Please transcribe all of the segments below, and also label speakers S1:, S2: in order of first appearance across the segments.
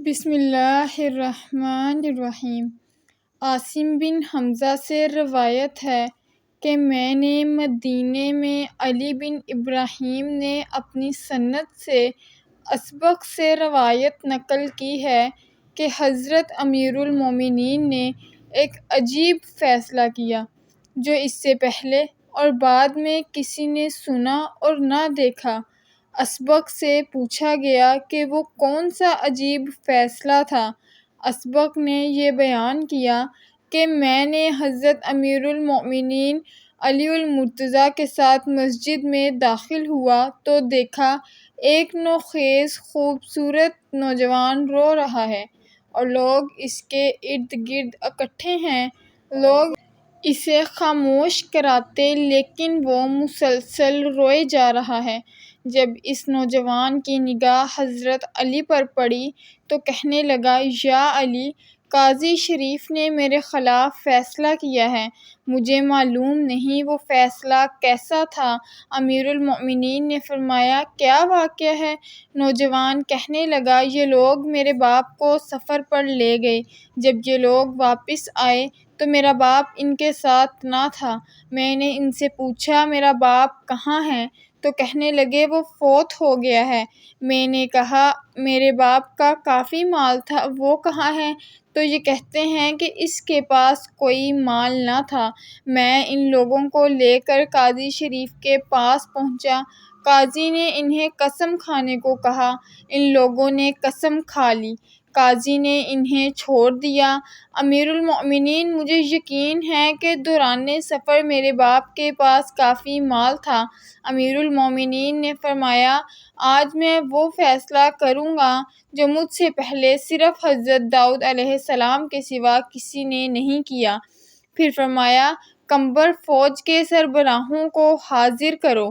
S1: بسم اللہ الرحمن الرحیم۔ عاصم بن حمزہ سے روایت ہے کہ میں نے مدینے میں علی بن ابراہیم نے اپنی سند سے اسبق سے روایت نقل کی ہے کہ حضرت امیر المومنین نے ایک عجیب فیصلہ کیا جو اس سے پہلے اور بعد میں کسی نے سنا اور نہ دیکھا۔ اسبق سے پوچھا گیا کہ وہ کون سا عجیب فیصلہ تھا۔ اسبق نے یہ بیان کیا کہ میں نے حضرت امیر المومنین علی المرتضیٰ کے ساتھ مسجد میں داخل ہوا تو دیکھا ایک نوخیز خوبصورت نوجوان رو رہا ہے اور لوگ اس کے ارد گرد اکٹھے ہیں۔ لوگ اسے خاموش کراتے لیکن وہ مسلسل روئے جا رہا ہے۔ جب اس نوجوان کی نگاہ حضرت علی پر پڑی تو کہنے لگا، یا علی، قاضی شریف نے میرے خلاف فیصلہ کیا ہے، مجھے معلوم نہیں وہ فیصلہ کیسا تھا۔ امیر المومنین نے فرمایا، کیا واقعہ ہے؟ نوجوان کہنے لگا، یہ لوگ میرے باپ کو سفر پر لے گئے، جب یہ لوگ واپس آئے تو میرا باپ ان کے ساتھ نہ تھا۔ میں نے ان سے پوچھا میرا باپ کہاں ہے تو کہنے لگے وہ فوت ہو گیا ہے۔ میں نے کہا میرے باپ کا کافی مال تھا، وہ کہاں ہے؟ تو یہ کہتے ہیں کہ اس کے پاس کوئی مال نہ تھا۔ میں ان لوگوں کو لے کر قاضی شریف کے پاس پہنچا۔ قاضی نے انہیں قسم کھانے کو کہا، ان لوگوں نے قسم کھا لی۔ قاضی نے انہیں چھوڑ دیا۔ امیر المومنین، مجھے یقین ہے کہ دوران سفر میرے باپ کے پاس کافی مال تھا۔ امیر المومنین نے فرمایا، آج میں وہ فیصلہ کروں گا جو مجھ سے پہلے صرف حضرت داؤد علیہ السلام کے سوا کسی نے نہیں کیا۔ پھر فرمایا، کمبر فوج کے سربراہوں کو حاضر کرو۔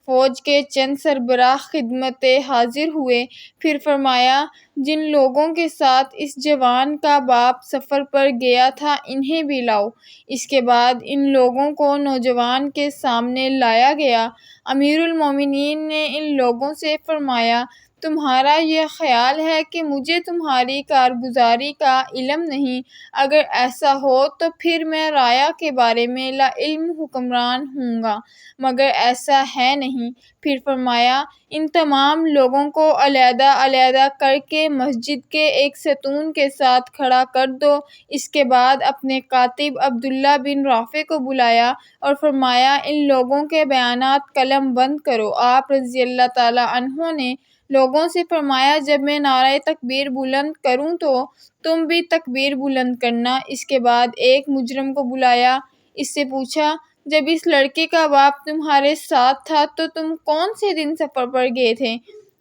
S1: فوج کے چند سربراہ خدمت حاضر ہوئے۔ پھر فرمایا، جن لوگوں کے ساتھ اس جوان کا باپ سفر پر گیا تھا انہیں بھی لاؤ۔ اس کے بعد ان لوگوں کو نوجوان کے سامنے لایا گیا۔ امیر المومنین نے ان لوگوں سے فرمایا، تمہارا یہ خیال ہے کہ مجھے تمہاری کارگزاری کا علم نہیں، اگر ایسا ہو تو پھر میں رایا کے بارے میں لا علم حکمران ہوں گا، مگر ایسا ہے نہیں۔ پھر فرمایا، ان تمام لوگوں کو علیحدہ علیحدہ کر کے مسجد کے ایک ستون کے ساتھ کھڑا کر دو۔ اس کے بعد اپنے کاتب عبداللہ بن رافع کو بلایا اور فرمایا، ان لوگوں کے بیانات قلم بند کرو۔ آپ رضی اللہ تعالیٰ عنہ نے لوگوں سے فرمایا، جب میں نعرہ تکبیر بلند کروں تو تم بھی تکبیر بلند کرنا۔ اس کے بعد ایک مجرم کو بلایا، اس سے پوچھا، جب اس لڑکے کا باپ تمہارے ساتھ تھا تو تم کون سے دن سفر پر گئے تھے؟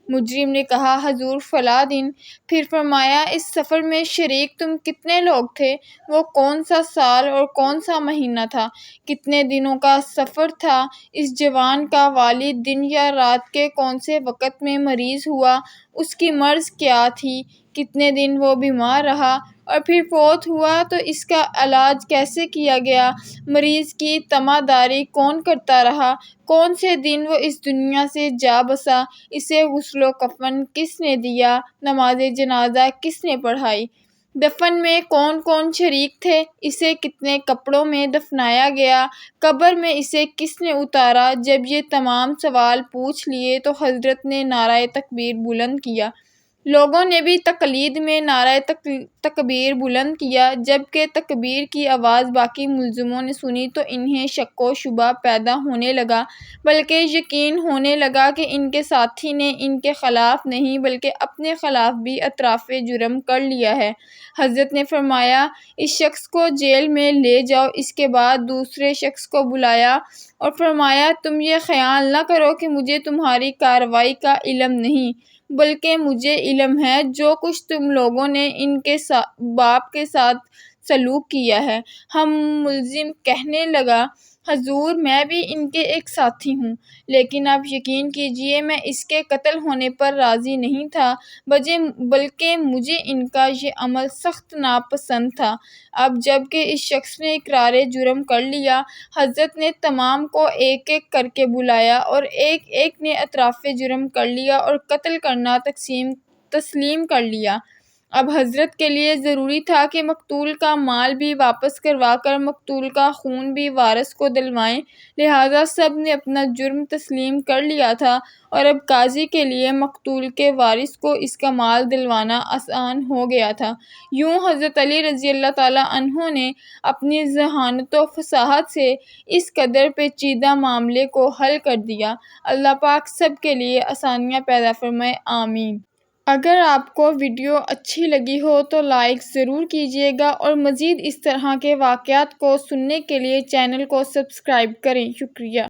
S1: مجرم نے کہا، حضور فلاں دن۔ پھر فرمایا، اس سفر میں شریک تم کتنے لوگ تھے؟ وہ کون سا سال اور کون سا مہینہ تھا؟ کتنے دنوں کا سفر تھا؟ اس جوان کا والد دن یا رات کے کون سے وقت میں مریض ہوا؟ اس کی مرض کیا تھی؟ کتنے دن وہ بیمار رہا اور پھر فوت ہوا تو اس کا علاج کیسے کیا گیا؟ مریض کی تمہ داری کون کرتا رہا؟ کون سے دن وہ اس دنیا سے جا بسا؟ اسے غسل و کفن کس نے دیا؟ نماز جنازہ کس نے پڑھائی؟ دفن میں کون کون شریک تھے؟ اسے کتنے کپڑوں میں دفنایا گیا؟ قبر میں اسے کس نے اتارا؟ جب یہ تمام سوال پوچھ لیے تو حضرت نے نعرہ تکبیر بلند کیا۔ لوگوں نے بھی تقلید میں نعرہ تکبیر بلند کیا۔ جب کہ تکبیر کی آواز باقی ملزموں نے سنی تو انہیں شک و شبہ پیدا ہونے لگا، بلکہ یقین ہونے لگا کہ ان کے ساتھی نے ان کے خلاف نہیں بلکہ اپنے خلاف بھی اعتراف جرم کر لیا ہے۔ حضرت نے فرمایا، اس شخص کو جیل میں لے جاؤ۔ اس کے بعد دوسرے شخص کو بلایا اور فرمایا، تم یہ خیال نہ کرو کہ مجھے تمہاری کارروائی کا علم نہیں، بلکہ مجھے علم ہے جو کچھ تم لوگوں نے ان کے باپ کے ساتھ سلوک کیا ہے۔ ہم ملزم کہنے لگا، حضور میں بھی ان کے ایک ساتھی ہوں، لیکن آپ یقین کیجئے میں اس کے قتل ہونے پر راضی نہیں تھا، بلکہ مجھے ان کا یہ عمل سخت ناپسند تھا۔ اب جب کہ اس شخص نے اقرار جرم کر لیا، حضرت نے تمام کو ایک ایک کر کے بلایا اور ایک ایک نے اعتراف جرم کر لیا اور قتل کرنا تسلیم کر لیا۔ اب حضرت کے لیے ضروری تھا کہ مقتول کا مال بھی واپس کروا کر مقتول کا خون بھی وارث کو دلوائیں، لہٰذا سب نے اپنا جرم تسلیم کر لیا تھا اور اب قاضی کے لیے مقتول کے وارث کو اس کا مال دلوانا آسان ہو گیا تھا۔ یوں حضرت علی رضی اللہ تعالیٰ عنہ نے اپنی ذہانت و فصاحت سے اس قدر پیچیدہ معاملے کو حل کر دیا۔ اللہ پاک سب کے لیے آسانیاں پیدا فرمائے، آمین۔ اگر آپ کو ویڈیو اچھی لگی ہو تو لائک ضرور کیجیے گا اور مزید اس طرح کے واقعات کو سننے کے لیے چینل کو سبسکرائب کریں۔ شکریہ۔